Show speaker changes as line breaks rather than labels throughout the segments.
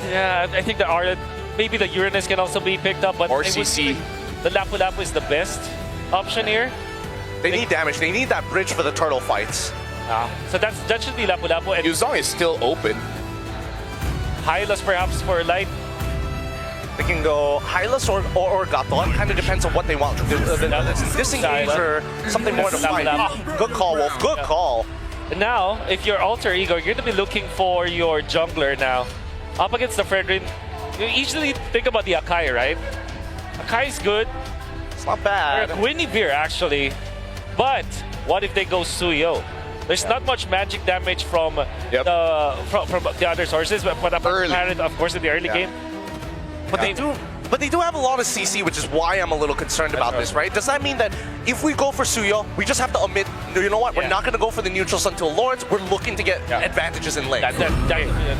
Yeah, I think maybe the Uranus can also be picked up, but
Or
I would
CC.
say the Lapu-Lapu is the best option here.
They need damage. They need that bridge for the turtle fights.
So that should be Lapu-Lapu, and
Yuzong is still open.
Hylos perhaps for light.
They can go Hylos or Gaton. Kind of depends on what they want. Disengage or something more to fight. Good call, Wolf. Good call.
And now, if you're Alter Ego, you're going to be looking for your jungler now. Up against the Fredrin, you usually think about the Akai, right? Akai's good.
It's not
Or
bad.
Guinevere, actually. But what if they go Suyo? There's not much magic damage from the other sources, but apparent, of course, in the early game.
But they do have a lot of CC, which is why I'm a little concerned about this, right? Does that mean that if we go for Suyo, we just have to omit, you know what, we're not going to go for the neutrals until Lawrence, we're looking to get advantages in lane.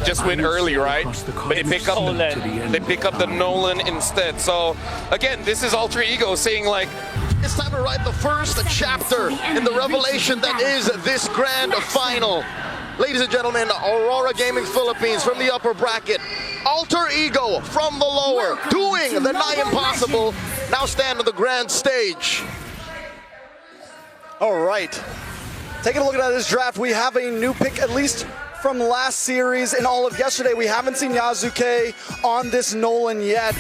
Just win early, right? But they pick up the Nolan instead. So again, this is Alter Ego saying like,
It's time to write the first chapter in the revelation that is this grand final. Ladies and gentlemen, Aurora Gaming Philippines from the upper bracket. Alter Ego from the lower, doing the nigh impossible, now stand on the grand stage.
All right, taking a look at this draft, we have a new pick, at least from last series and all of yesterday. We haven't seen Yasuke on this Nolan yet,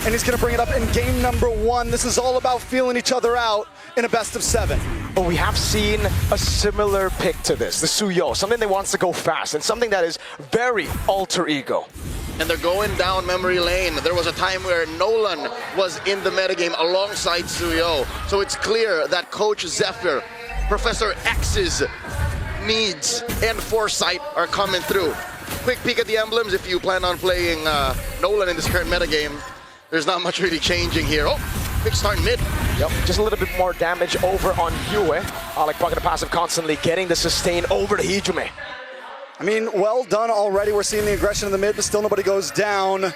and he's gonna bring it up in game number 1. This is all about feeling each other out in a best of 7.
But we have seen a similar pick to this, the Suyo, something that wants to go fast and something that is very Alter Ego.
And they're going down memory lane. There was a time where Nolan was in the metagame alongside Suyo. So it's clear that Coach Zephyr, Professor X's needs and foresight are coming through. Quick peek at the emblems if you plan on playing Nolan in this current metagame. There's not much really changing here. Oh, quick start mid.
Yep, just a little bit more damage over on Yue. Alec bucking the passive constantly, getting the sustain over to Hijume.
I mean, well done already. We're seeing the aggression in the mid, but still nobody goes down.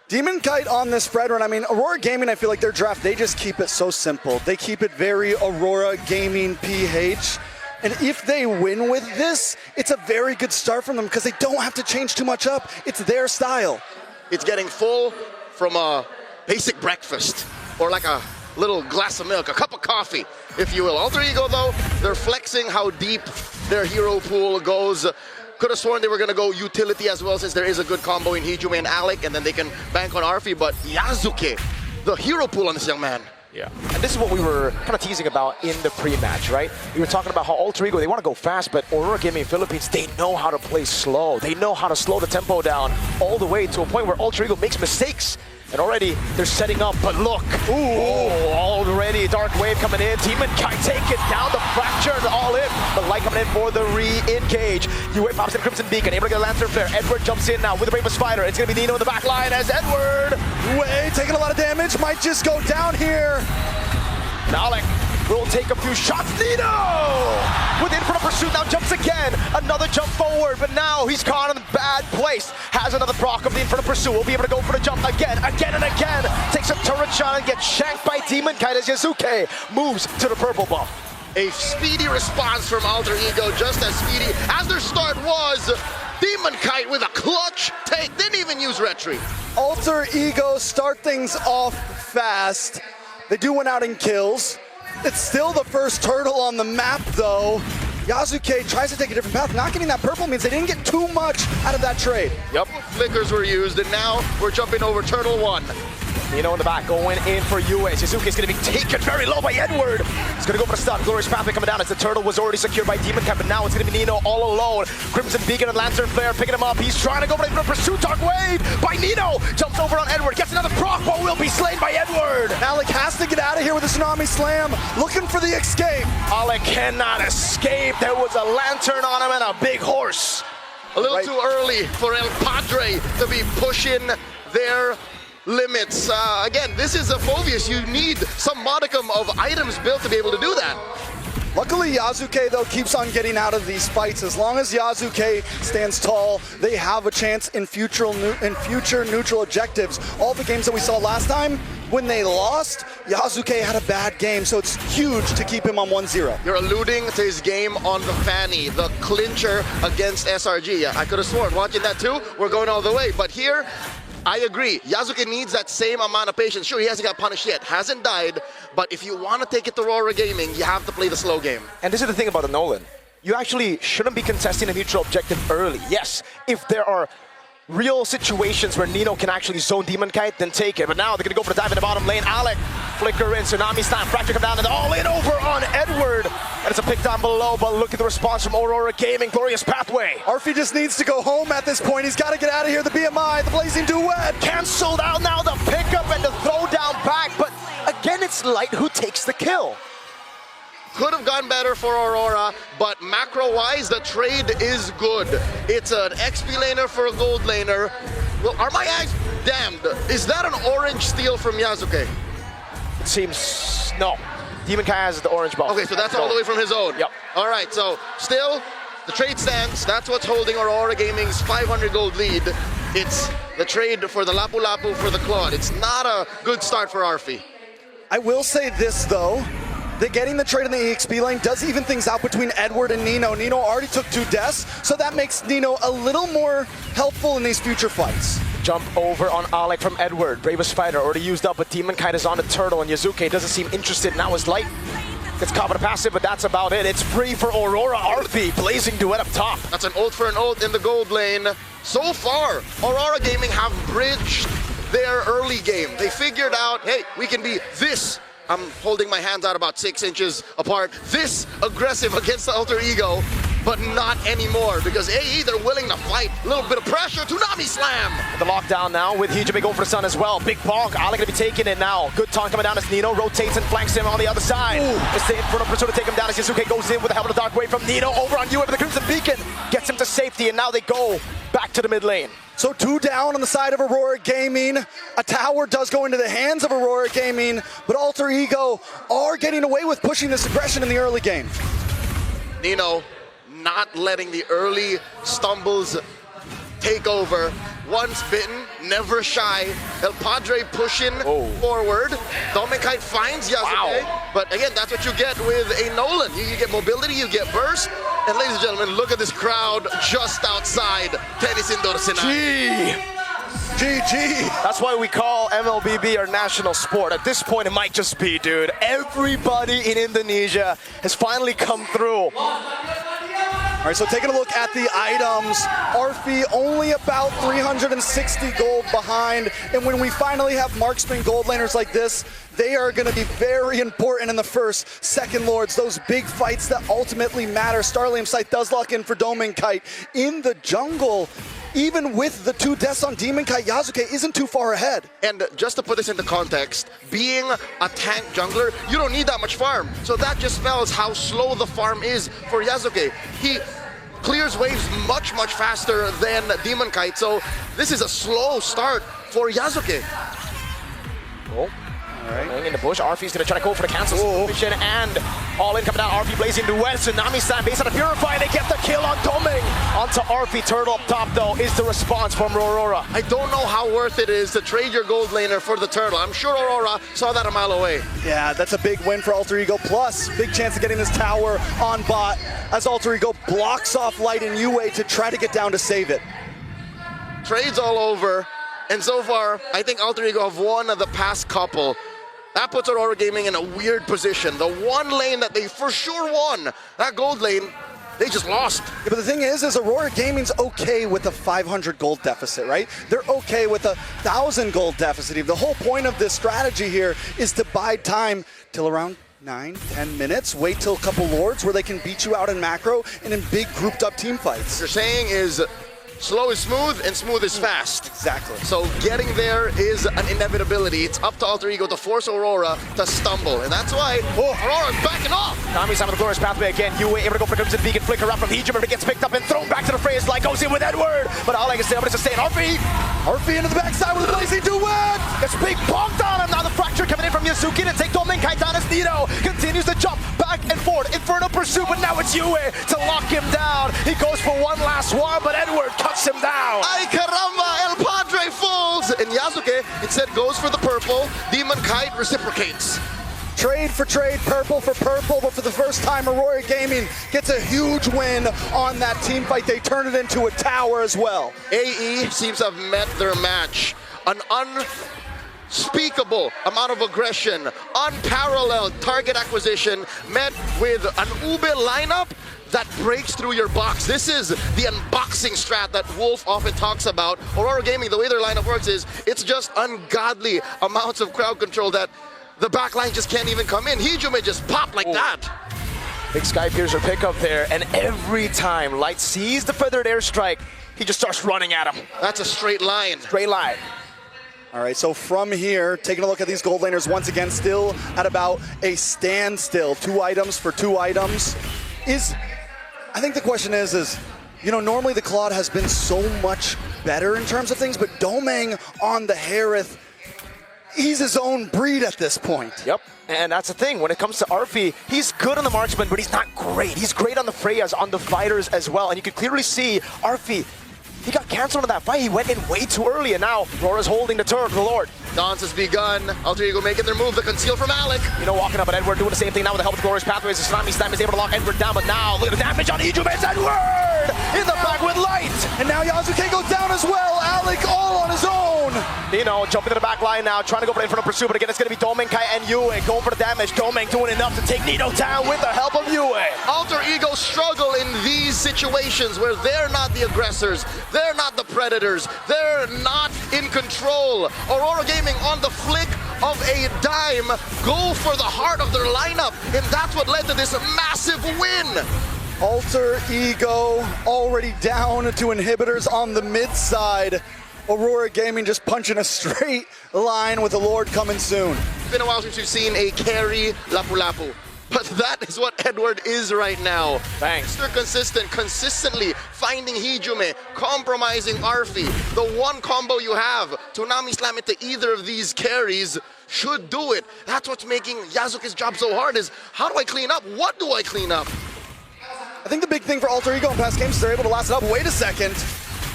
Demon Kite on this spread run. I mean, Aurora Gaming, I feel like their draft, they just keep it so simple. They keep it very Aurora Gaming PH. And if they win with this, it's a very good start from them because they don't have to change too much up. It's their style.
It's getting full from a basic breakfast or like a little glass of milk, a cup of coffee, if you will. Alter Ego, though, they're flexing how deep their hero pool goes. Could have sworn they were going to go utility as well, since there is a good combo in Hijume and Alec, and then they can bank on Arfi. But Yasuke, the hero pool on this young man.
Yeah, and this is what we were kind of teasing about in the pre-match, right? We were talking about how Alter Ego, they want to go fast, but Aurora Gaming Philippines, they know how to play slow. They know how to slow the tempo down all the way to a point where Alter Ego makes mistakes. And already they're setting up, but look, already Dark Wave coming in. Demon Kite taking down the Fracture, all in. The Light coming in for the re-engage. Yue pops in Crimson Beacon, able to get a Lantern Flare. Edward jumps in now with the Rainbow Spider. It's gonna be Nino in the back line as Edward.
Yue taking a lot of damage, might just go down here.
Alec will take a few shots. Nino! With Infinite Pursuit now jumps again. Another jump forward, but now he's caught in a bad place. Has another proc of the Infinite Pursuit. Will be able to go for the jump again and again. Takes a turret shot and gets shanked by Demon Kite as Yasuke moves to the purple buff.
A speedy response from Alter Ego, just as speedy as their start was. Demon Kite with a clutch take, didn't even use retry.
Alter Ego start things off fast. They do win out in kills. It's still the first turtle on the map, though. Yasuke tries to take a different path. Not getting that purple means they didn't get too much out of that trade.
Yep, flickers were used, and now we're jumping over Turtle 1.
Nino in the back going in for Yue. Suzuki's going to be taken very low by Edward. He's going to go for the stun. Glorious Pathway coming down as the turtle was already secured by Demon Kite, but now it's going to be Nino all alone. Crimson Beacon and Lantern Flare picking him up. He's trying to go for the pursuit. Dark Wave by Nino. Jumps over on Edward. Gets another proc, but will be slain by Edward.
Alec has to get out of here with a Tsunami Slam. Looking for the escape.
Alec cannot escape. There was a lantern on him and a big horse.
A little too early for El Padre to be pushing their limits. Again, this is a Phoveus. You need some modicum of items built to be able to do that.
Luckily, Yasuke, though, keeps on getting out of these fights. As long as Yasuke stands tall, they have a chance in future neutral objectives. All the games that we saw last time, when they lost, Yasuke had a bad game, so it's huge to keep him on 1-0.
You're alluding to his game on the Fanny, the clincher against SRG. I could have sworn, watching that too, we're going all the way. But here, I agree. Yasuke needs that same amount of patience. Sure, he hasn't got punished yet, hasn't died, but if you want to take it to RORA Gaming, you have to play the slow game.
And this is the thing about the Nolan. You actually shouldn't be contesting a neutral objective early. Yes, if there are real situations where Nino can actually zone Demon Kite, then take it. But now they're going to go for the dive in the bottom lane. Alec, flicker in, Tsunami Slam, Fracture come down, and all in over on Edward. And it's a pick down below, but look at the response from Aurora Gaming. Glorious pathway.
Arfi just needs to go home at this point. He's got to get out of here. The BMI, the Blazing Duet.
Cancelled out now, the pickup and the throw down back. But again, it's Light who takes the kill.
Could have gone better for Aurora, but macro-wise, the trade is good. It's an XP laner for a gold laner. Well, are my eyes damned? Is that an orange steal from Yasuke?
It seems, no. Demon Kai has the orange ball.
Okay, so that's all the way from his own.
Yep.
All right, so still, the trade stands. That's what's holding Aurora Gaming's 500 gold lead. It's the trade for the Lapu Lapu for the Claude. It's not a good start for Arfi.
I will say this, though. That getting the trade in the EXP lane does even things out between Edward and Nino. Nino already took 2 deaths, so that makes Nino a little more helpful in these future fights.
Jump over on Alec from Edward. Bravest fighter already used up, but Demon Kite is on the turtle, and Yasuke doesn't seem interested. Now is Light. Gets caught with a passive, but that's about it. It's free for Aurora. Arfi, Blazing Duet up top.
That's an ult for an ult in the gold lane. So far, Aurora Gaming have bridged their early game. They figured out, hey, we can be this. I'm holding my hands out about 6 inches apart. This aggressive against the alter ego, but not anymore because AE, they're willing to fight. A little bit of pressure, Tsunami Slam.
The lockdown now with Hijime going for the sun as well. Big bonk, Alec gonna be taking it now. Good taunt coming down as Nino rotates and flanks him on the other side. It's the Inferno Pursuit to take him down as Yasuke goes in with the Helm of the Dark Wave from Nino over on UA with the Crimson Beacon. Gets him to safety and now they go back to the mid lane.
So 2 down on the side of Aurora Gaming. A tower does go into the hands of Aurora Gaming, but Alter Ego are getting away with pushing this aggression in the early game.
Nino not letting the early stumbles take over. Once bitten, never shy. El Padre pushing forward. Domekite finds Yasuke. But again, that's what you get with a Nolan. You get mobility, you get burst. And ladies and gentlemen, look at this crowd just outside Tennis Indoor Sinai.
GG.
That's why we call mlbb our national sport. At this point, it might just be, dude. Everybody in Indonesia has finally come through.
All right, so taking a look at the items, Arfi only about 360 gold behind, and when we finally have marksman gold laners like this, they are going to be very important in the first, second lords, those big fights that ultimately matter. Starlium Scythe does lock in for Demon Kite in the jungle. Even with the 2 deaths on Demon Kite, Yasuke isn't too far ahead.
And just to put this into context, being a tank jungler, you don't need that much farm. So that just spells how slow the farm is for Yasuke. He clears waves much, much faster than Demon Kite. So this is a slow start for Yasuke.
Oh. Right. In the bush, Arfi's gonna try to go for the cancel submission and all in coming down. Arfi Blazing Duet, Tsunami Slam based on the Purify. They get the kill on Doming. Onto Arfi, turtle up top though is the response from Aurora.
I don't know how worth it is to trade your gold laner for the turtle. I'm sure Aurora saw that a mile away.
Yeah, that's a big win for Alter Ego. Plus, big chance of getting this tower on bot as Alter Ego blocks off Light and UA to try to get down to save it.
Trades all over, and so far, I think Alter Ego have won the past couple. That puts Aurora Gaming in a weird position. The one lane that they for sure won, that gold lane, they just lost.
Yeah, but the thing is Aurora Gaming's okay with a 500 gold deficit, right? They're okay with a 1,000 gold deficit. The whole point of this strategy here is to bide time till around 9-10 minutes, wait till a couple lords where they can beat you out in macro and in big grouped up team fights.
What you're saying is slow is smooth and smooth is fast.
Exactly.
So getting there is an inevitability. It's up to Alter Ego to force Aurora to stumble. And that's why Aurora's backing off.
Nami's on the glorious pathway again. UA able to go for Crimson Beacon, flicker up from Hijime, but it gets picked up and thrown back to the fray as Light goes in with Edward. But all I can say, I'm going to sustain Arfi
into the backside with a Blazing Duet.
It's big bonked on him. Now the fracture coming in from Yasuke to take Doming Kite down as Nino continues to jump back and forth. Inferno Pursuit, but now it's UA to lock him down. He goes for one last one, but Edward cuts him down.
Ay caramba, El Padre falls! And Yasuke Yasuke instead goes for the purple. Demon Kite reciprocates.
Trade for trade, purple for purple, but for the first time, Aurora Gaming gets a huge win on that team fight. They turn it into a tower as well.
AE seems to have met their match. An unspeakable amount of aggression, unparalleled target acquisition, met with an Ube lineup that breaks through your box. This is the unboxing strat that Wolf often talks about. Aurora Gaming, the way their lineup works is, it's just ungodly amounts of crowd control that the back line just can't even come in. Hijume just popped like that.
Big Sky Piercer pickup there, and every time Light sees the feathered airstrike, he just starts running at him.
That's a straight line.
Straight line.
All right, so from here, taking a look at these gold laners once again, still at about a standstill. 2 items for 2 items. I think the question is, you know, normally the Claude has been so much better in terms of things, but Domeng on the Harith, he's his own breed at this point.
Yep, and that's the thing. When it comes to Arfi, he's good on the marksman, but he's not great. He's great on the Freyas, on the fighters as well. And you can clearly see Arfi, he got canceled in that fight. He went in way too early, and now Rora's holding the turret, the Lord.
Dance has begun. Alter Ego making their move, the conceal from Alec.
You know, walking up at Edward, doing the same thing now with the help of Glorious Pathways. The Tsunami Slam is able to lock Edward down, but now look at the damage on Hijume. It's Edward in the back with Light.
And now Yasuke goes down as well. Alec all on his own.
You know, jumping to the back line now, trying to go for the infinite pursuit, but again, it's going to be Domeng, Kai, and Yue going for the damage. Domeng doing enough to take Nito down with the help of Yue.
Alter Ego struggle in these situations where they're not the aggressors, they're not the predators, they're not in control. Aurora Gaming on the flick of a dime go for the heart of their lineup, and that's what led to this massive win.
Alter Ego already down to inhibitors on the mid side. Aurora Gaming just punching a straight line with the Lord coming soon.
It's been a while since we've seen a carry Lapu-Lapu. But that is what Edward is right now.
Thanks.
Mr. Consistent, consistently finding Hijume, compromising Arfi. The one combo you have, Tsunami Slam into either of these carries should do it. That's what's making Yasuke's job so hard is, how do I clean up? What do I clean up?
I think the big thing for Alter Ego in past games is they're able to last it up. Wait a second.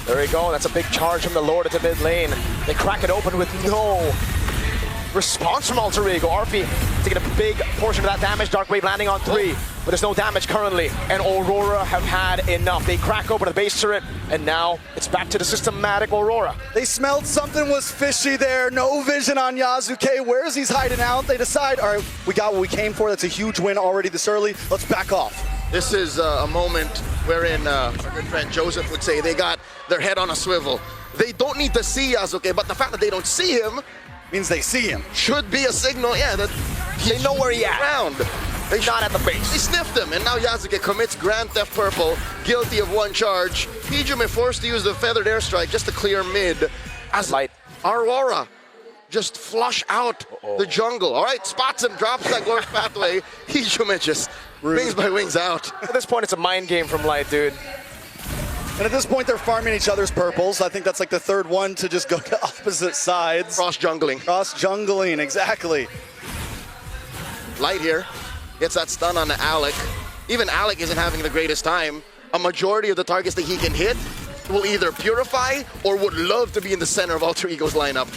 There we go. That's a big charge from the Lord at the mid lane. They crack it open with no response from Alter Ego. Arfi taking a big portion of that damage. Dark Wave landing on 3, but there's no damage currently. And Aurora have had enough. They crack open the base turret, and now it's back to the systematic Aurora.
They smelled something was fishy there. No vision on Yasuke. Where's he's hiding out? They decide, all right, we got what we came for. That's a huge win already this early. Let's back off.
This is a moment wherein our good friend Joseph would say they got their head on a swivel. They don't need to see Yasuke, but the fact that they don't see him
means they see him.
Should be a signal, yeah, that
they know where he at. They're not at the base.
They sniffed him, and now Yasuke commits Grand Theft Purple, guilty of 1 charge. Hijume forced to use the feathered airstrike just to clear mid. As
Light.
Aurora just flush out the jungle. All right, spots him, drops that Glorious Pathway. Hijume just wings by wings out.
At this point, it's a mind game from Light, dude.
And at this point, they're farming each other's purples. I think that's like the 3rd one to just go to opposite sides.
Cross-jungling.
Cross-jungling, exactly.
Light here gets that stun on Alec. Even Alec isn't having the greatest time. A majority of the targets that he can hit will either purify or would love to be in the center of Alter Ego's lineup.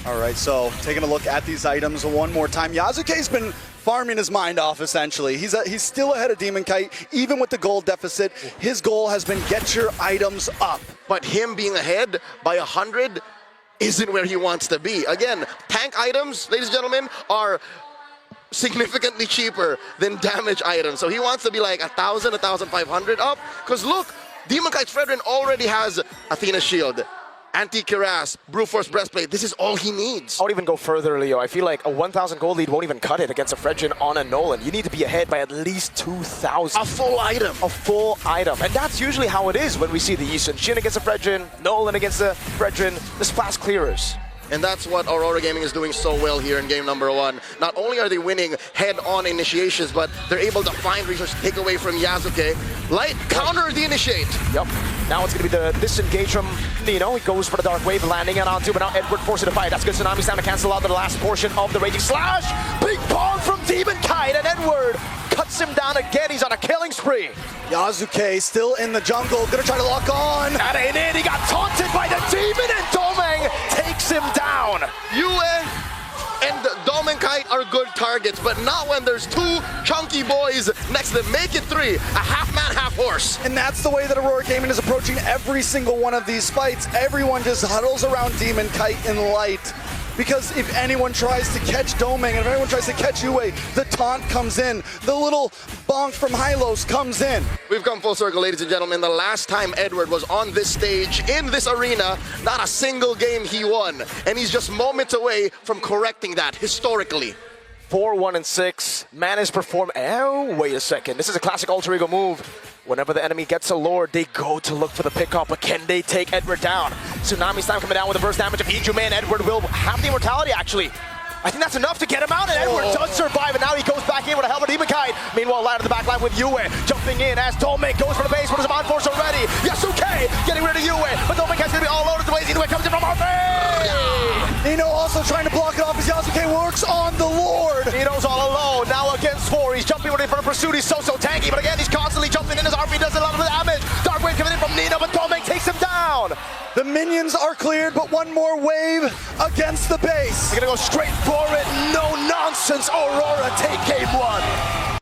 All right, so taking a look at these items one more time. Yasuke's been farming his mind off, essentially. He's still ahead of Demon Kite, even with the gold deficit. His goal has been get your items up.
But him being ahead by 100 isn't where he wants to be. Again, tank items, ladies and gentlemen, are significantly cheaper than damage items. So he wants to be like 1,000, 1,500 up. Because look, Demon Kite's Fredrin already has Athena's Shield, Anti-Cuirass, Brute Force Breastplate. This is all he needs.
I would even go further, Leo. I feel like a 1,000 gold lead won't even cut it against a Fredrin on a Nolan. You need to be ahead by at least 2,000.
A full item.
A full item. And that's usually how it is when we see the Yisun Shin against a Fredrin, Nolan against a Fredrin, the splash clearers.
And that's what Aurora Gaming is doing so well here in game number 1. Not only are they winning head-on initiations, but they're able to find resources to take away from Yasuke. Light counter the initiate.
Yep. Now it's going to be the disengage from Nino. He goes for the Dark Wave, landing it onto, but now Edward forcing to fight. That's good. Tsunami Slam to cancel out the last portion of the Raging Slash. Big bomb from Demon Kite, and Edward cuts him down again. He's on a killing spree.
Yasuke still in the jungle, gonna try to lock on.
That ain't it. He got taunted by the Demon, and Domeng takes
are good targets, but not when there's two chunky boys next to them. Make it three, a half man, half horse.
And that's the way that Aurora Gaming is approaching every single one of these fights. Everyone just huddles around Demon Kite in light. Because if anyone tries to catch Doming and if anyone tries to catch Yue, the taunt comes in. The little bonk from Hylos comes in.
We've come full circle, ladies and gentlemen. The last time Edward was on this stage, in this arena, not a single game he won. And he's just moments away from correcting that historically.
4-1-6. Man is perform. Oh, wait a second. This is a classic alter ego move. Whenever the enemy gets a lord, they go to look for the pickup, but can they take Edward down? Tsunami's time coming down with the burst damage of Ijume, and Edward will have the immortality, actually. I think that's enough to get him out, and Edward does survive, and now he goes back in with a helmet Demon Kite. Meanwhile, light on the back line with Yue, jumping in as Doming goes for the base, but is on force already. Yasuke getting rid of Yue, but Doming Kite's gonna be all over the way. Yue comes in from RP!
Nino also trying to block it off as Yasuke works on the Lord.
Nino's all alone, now against 4. He's jumping ready for a pursuit. He's so tanky, but again, he's constantly jumping in as RP does a lot of damage. Dark Wave coming in from Nino, but Doming takes him down.
The minions are cleared, but one more wave against the base.
They're gonna go straight for it. No nonsense. Aurora take game 1.